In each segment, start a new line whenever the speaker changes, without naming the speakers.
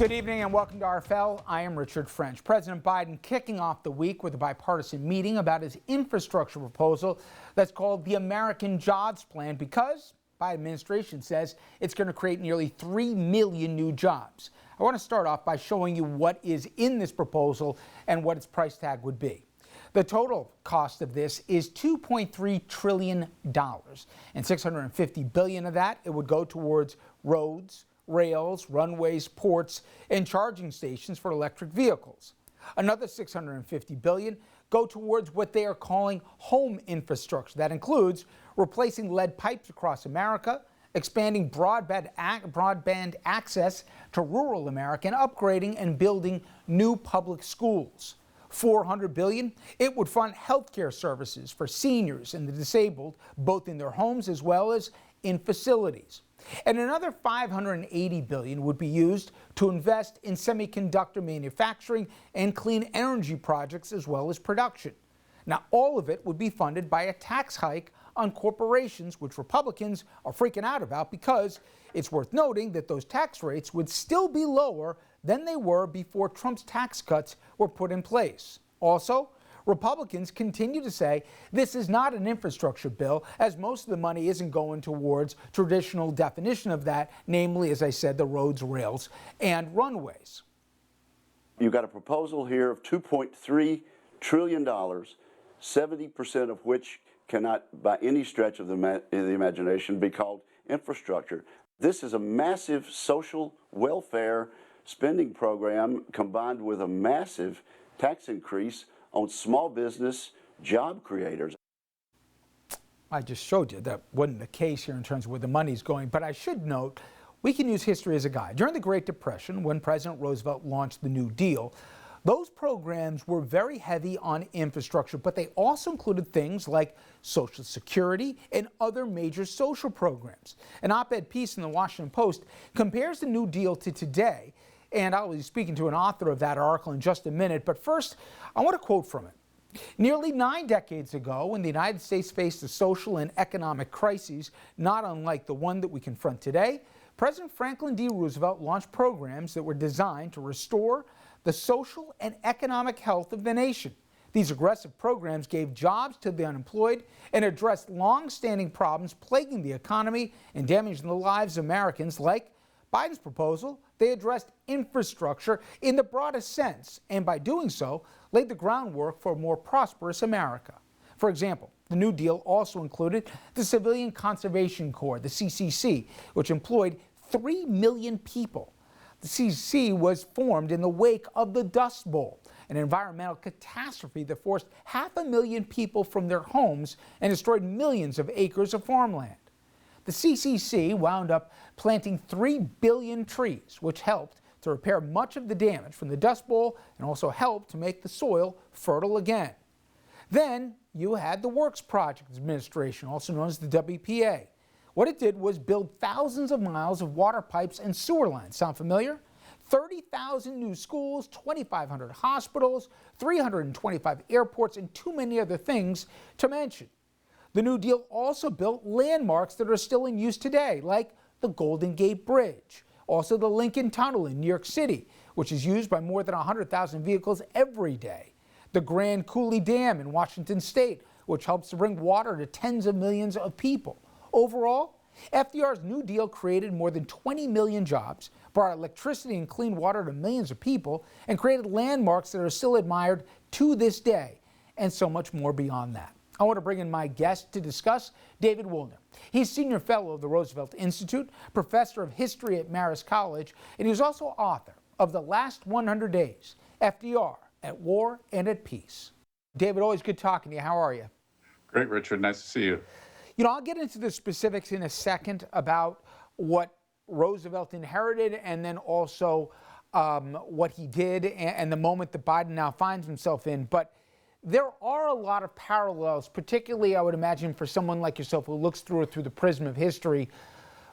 Good evening and welcome to RFL. I am Richard French. President Biden kicking off the week with a bipartisan meeting about his infrastructure proposal that's called the American Jobs Plan because Biden administration says it's going to create nearly 3 million new jobs. I want to start off by showing you what is in this proposal and what its price tag would be. The total cost of this is $2.3 trillion, and $650 billion of that, it would go towards roads, rails, runways, ports, and charging stations for electric vehicles. Another $650 billion go towards what they are calling home infrastructure. That includes replacing lead pipes across America, expanding broadband access to rural America, and upgrading and building new public schools. $400 billion, it would fund health care services for seniors and the disabled, both in their homes as well as in facilities. And another $580 billion would be used to invest in semiconductor manufacturing and clean energy projects as well as production. Now, all of it would be funded by a tax hike on corporations, which Republicans are freaking out about because it's worth noting that those tax rates would still be lower than they were before Trump's tax cuts were put in place. Also, Republicans continue to say this is not an infrastructure bill, as most of the money isn't going towards traditional definition of that, namely, as I said, the roads, rails, and runways.
You've got a proposal here of $2.3 trillion, 70% of which cannot, by any stretch of the imagination, be called infrastructure. This is a massive social welfare spending program combined with a massive tax increase on small business job creators.
I just showed you that wasn't the case here in terms of where the money's going, but I should note we can use history as a guide. During the Great Depression, when President Roosevelt launched the New Deal, those programs were very heavy on infrastructure, but they also included things like Social Security and other major social programs. An op-ed piece in the Washington Post compares the New Deal to today, and I'll be speaking to an author of that article in just a minute. But first, I want to quote from it. Nearly 9 decades ago, when the United States faced a social and economic crisis not unlike the one that we confront today, President Franklin D. Roosevelt launched programs that were designed to restore the social and economic health of the nation. These aggressive programs gave jobs to the unemployed and addressed long-standing problems plaguing the economy and damaging the lives of Americans. Like Biden's proposal, they addressed infrastructure in the broadest sense, and by doing so, laid the groundwork for a more prosperous America. For example, the New Deal also included the Civilian Conservation Corps, the CCC, which employed 3 million people. The CCC was formed in the wake of the Dust Bowl, an environmental catastrophe that forced 500,000 people from their homes and destroyed millions of acres of farmland. The CCC wound up planting 3 billion trees, which helped to repair much of the damage from the Dust Bowl and also helped to make the soil fertile again. Then you had the Works Project Administration, also known as the WPA. What it did was build thousands of miles of water pipes and sewer lines. Sound familiar? 30,000 new schools, 2,500 hospitals, 325 airports, and too many other things to mention. The New Deal also built landmarks that are still in use today, like the Golden Gate Bridge, also the Lincoln Tunnel in New York City, which is used by more than 100,000 vehicles every day, the Grand Coulee Dam in Washington State, which helps to bring water to tens of millions of people. Overall, FDR's New Deal created more than 20 million jobs, brought electricity and clean water to millions of people, and created landmarks that are still admired to this day, and so much more beyond that. I want to bring in my guest to discuss, David Woolner. He's Senior Fellow of the Roosevelt Institute, Professor of History at Marist College, and he's also author of The Last 100 Days, FDR at War and at Peace. David, always good talking to you. How are you?
Great, Richard. Nice to see you.
You know, I'll get into the specifics in a second about what Roosevelt inherited and then also what he did and the moment that Biden now finds himself in. But there are a lot of parallels, particularly, I would imagine, for someone like yourself who looks through it through the prism of history.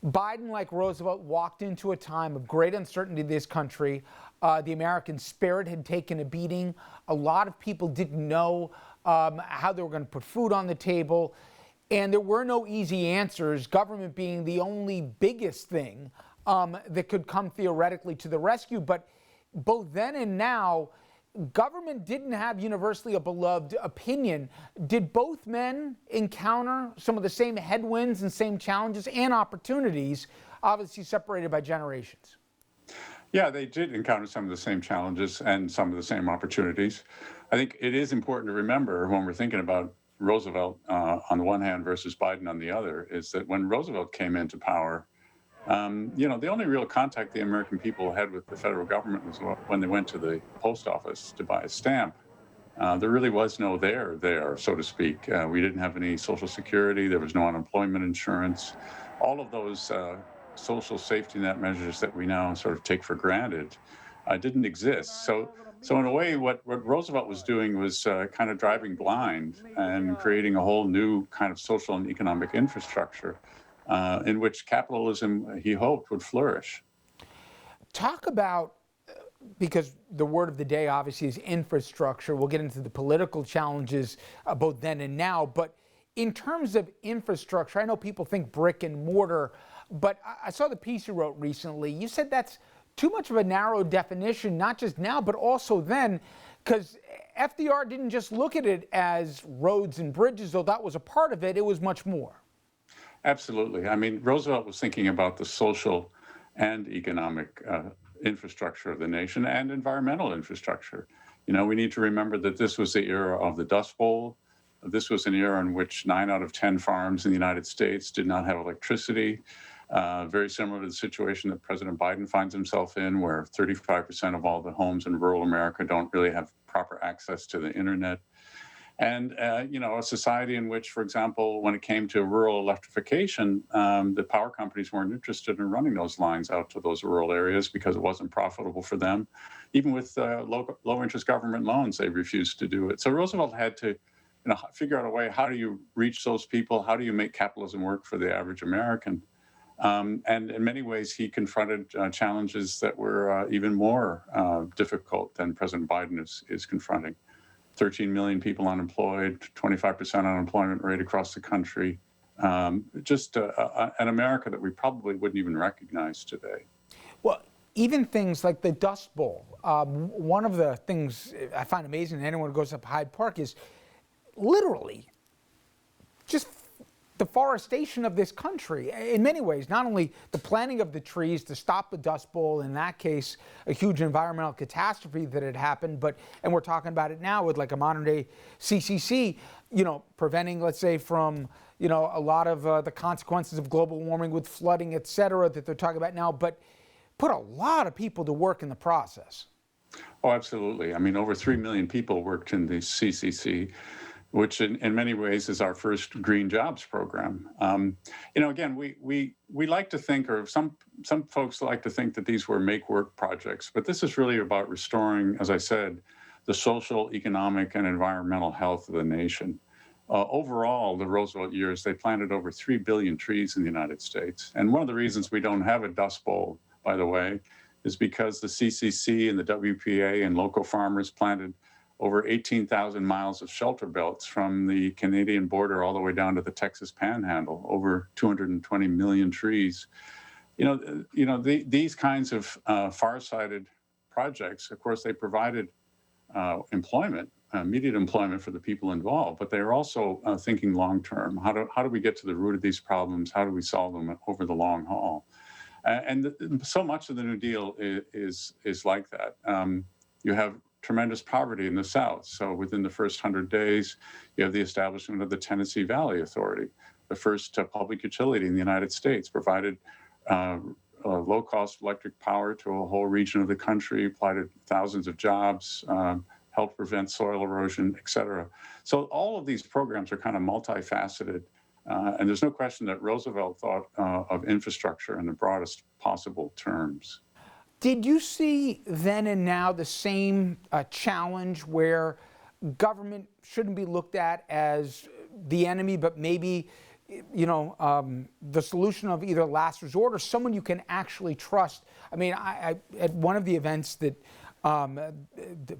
Biden, like Roosevelt, walked into a time of great uncertainty in this country. The American spirit had taken a beating. A lot of people didn't know how they were going to put food on the table. And there were no easy answers, government being the only biggest thing that could come theoretically to the rescue. But both then and now, government didn't have universally a beloved opinion. Did both men encounter some of the same headwinds and same challenges and opportunities, obviously separated by generations?
Yeah, they did encounter some of the same challenges and some of the same opportunities. I think it is important to remember when we're thinking about Roosevelt on the one hand versus Biden on the other, is that when Roosevelt came into power, the only real contact the American people had with the federal government was when they went to the post office to buy a stamp. There really was no there, so to speak. We didn't have any Social Security. There was no unemployment insurance. All of those social safety net measures that we now sort of take for granted didn't exist. So in a way, what Roosevelt was doing was kind of driving blind and creating a whole new kind of social and economic infrastructure in which capitalism, he hoped, would flourish.
Talk about, because the word of the day obviously is infrastructure. We'll get into the political challenges both then and now. But in terms of infrastructure, I know people think brick and mortar, but I saw the piece you wrote recently. You said that's too much of a narrow definition, not just now, but also then, because FDR didn't just look at it as roads and bridges, though that was a part of it. It was much more.
Absolutely. I mean, Roosevelt was thinking about the social and economic infrastructure of the nation and environmental infrastructure. We need to remember that this was the era of the Dust Bowl. This was an era in which 9 out of 10 farms in the United States did not have electricity. Very similar to the situation that President Biden finds himself in, where 35% of all the homes in rural America don't really have proper access to the internet. And, a society in which, for example, when it came to rural electrification, the power companies weren't interested in running those lines out to those rural areas because it wasn't profitable for them. Even with low interest government loans, they refused to do it. So Roosevelt had to figure out a way, how do you reach those people? How do you make capitalism work for the average American? And in many ways, he confronted challenges that were even more difficult than President Biden is confronting. 13 million people unemployed, 25% unemployment rate across the country. Just an America that we probably wouldn't even recognize today.
Well, even things like the Dust Bowl. One of the things I find amazing, and anyone who goes up Hyde Park, is literally just deforestation of this country in many ways. Not only the planting of the trees to stop the Dust Bowl, in that case a huge environmental catastrophe that had happened, and we're talking about it now with like a modern day CCC, preventing, let's say, from a lot of the consequences of global warming with flooding, et cetera, that they're talking about now, but put a lot of people to work in the process.
Oh, absolutely. I mean, over 3 million people worked in the CCC, which in many ways is our first green jobs program. Again, we like to think, or some folks like to think, that these were make-work projects, but this is really about restoring, as I said, the social, economic, and environmental health of the nation. Overall, the Roosevelt years, they planted over 3 billion trees in the United States. And one of the reasons we don't have a Dust Bowl, by the way, is because the CCC and the WPA and local farmers planted over 18,000 miles of shelter belts from the Canadian border all the way down to the Texas Panhandle, over 220 million trees. These kinds of far-sighted projects, of course, they provided employment, immediate employment for the people involved, but they're also thinking long-term. How do we get to the root of these problems? How do we solve them over the long haul? So much of the New Deal is like that. You have tremendous poverty in the South. So within the first 100 days, you have the establishment of the Tennessee Valley Authority, the first public utility in the United States, provided low-cost electric power to a whole region of the country, provided thousands of jobs, helped prevent soil erosion, et cetera. So all of these programs are kind of multifaceted. And there's no question that Roosevelt thought of infrastructure in the broadest possible terms.
Did you see then and now the same challenge where government shouldn't be looked at as the enemy, but maybe, the solution of either last resort or someone you can actually trust? I mean, I at one of the events that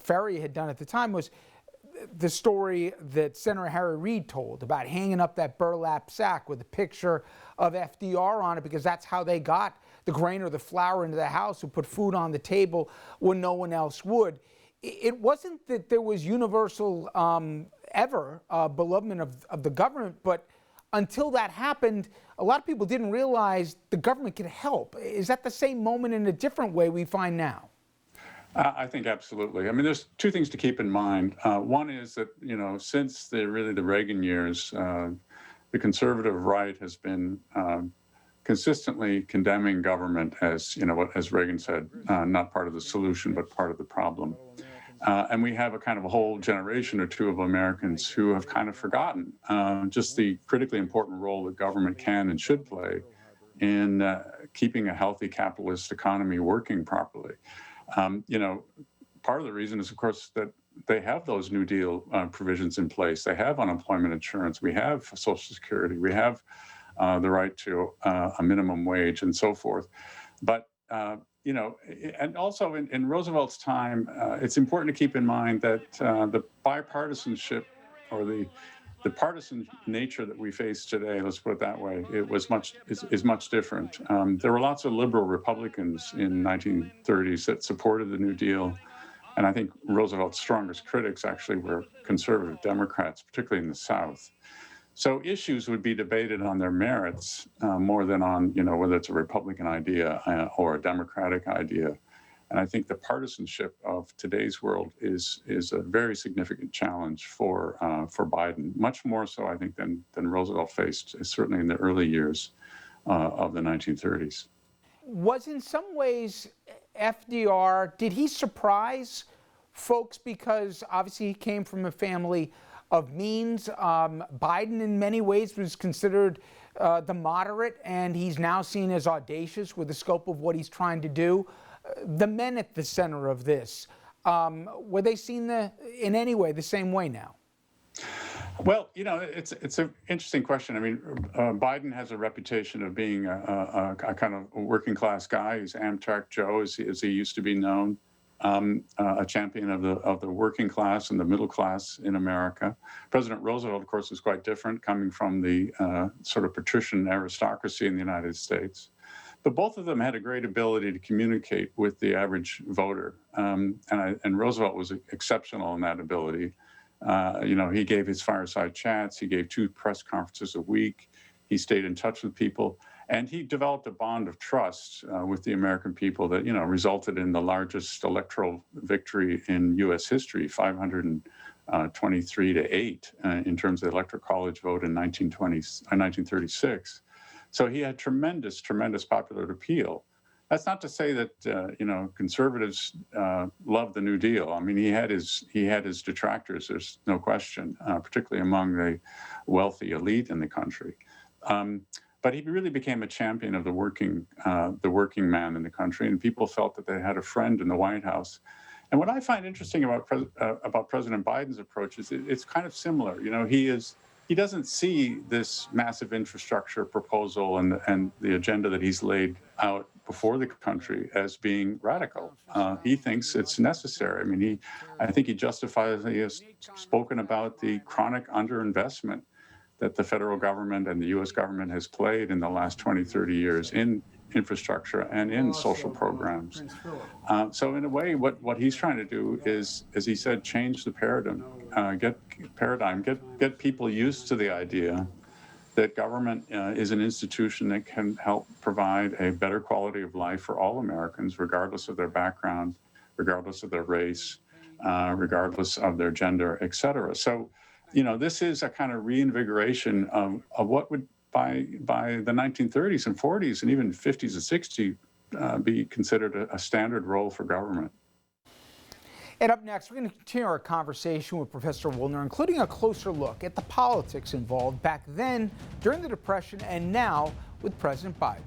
Ferry had done at the time was the story that Senator Harry Reid told about hanging up that burlap sack with a picture of FDR on it, because that's how they got the grain or the flour into the house, who put food on the table when no one else would. It wasn't that there was universal belovedment of the government, but until that happened, a lot of people didn't realize the government could help. Is that the same moment in a different way we find now?
I think absolutely. I mean, there's two things to keep in mind. One is that, since the Reagan years, the conservative right has been consistently condemning government as, as Reagan said, not part of the solution, but part of the problem. And we have a whole generation or two of Americans who have kind of forgotten just the critically important role that government can and should play in keeping a healthy capitalist economy working properly. Part of the reason is, of course, that they have those New Deal provisions in place. They have unemployment insurance. We have Social Security. We have the right to a minimum wage and so forth. But, and also in Roosevelt's time, it's important to keep in mind that the bipartisanship or the partisan nature that we face today, let's put it that way, is much different. There were lots of liberal Republicans in the 1930s that supported the New Deal. And I think Roosevelt's strongest critics actually were conservative Democrats, particularly in the South. So issues would be debated on their merits more than on, whether it's a Republican idea or a Democratic idea. And I think the partisanship of today's world is a very significant challenge for Biden, much more so, I think, than Roosevelt faced, certainly in the early years of the 1930s.
Was in some ways FDR, did he surprise folks because obviously he came from a family of means? Biden in many ways was considered the moderate, and he's now seen as audacious with the scope of what he's trying to do. The men at the center of this, were they seen in any way the same way now?
Well, it's an interesting question. I mean, Biden has a reputation of being a kind of working class guy. He's Amtrak Joe, as he used to be known, a champion of the working class and the middle class in America. President Roosevelt, of course, was quite different, coming from the sort of patrician aristocracy in the United States. But both of them had a great ability to communicate with the average voter, and Roosevelt was exceptional in that ability. He gave his fireside chats. He gave 2 press conferences a week. He stayed in touch with people, and he developed a bond of trust with the American people that resulted in the largest electoral victory in U.S. history, 523 to 8, in terms of the Electoral College vote in 1936. So he had tremendous popular appeal. That's not to say that conservatives love the New Deal. I mean, he had his detractors. There's no question, particularly among the wealthy elite in the country. But he really became a champion of the working man in the country, and people felt that they had a friend in the White House. And what I find interesting about President Biden's approach is it's kind of similar. He doesn't see this massive infrastructure proposal and the agenda that he's laid out before the country as being radical. He thinks it's necessary. I mean, I think he justifiably has spoken about the chronic underinvestment that the federal government and the U.S. government has played in the last 20, 30 years in infrastructure and in social programs. So in a way, what he's trying to do is, as he said, change the paradigm, get people used to the idea that government is an institution that can help provide a better quality of life for all Americans, regardless of their background, regardless of their race, regardless of their gender, et cetera. So, this is a kind of reinvigoration of what would by the 1930s and 40s and even 50s and 60s be considered a standard role for government.
And up next, we're going to continue our conversation with Professor Woolner, including a closer look at the politics involved back then, during the Depression, and now with President Biden.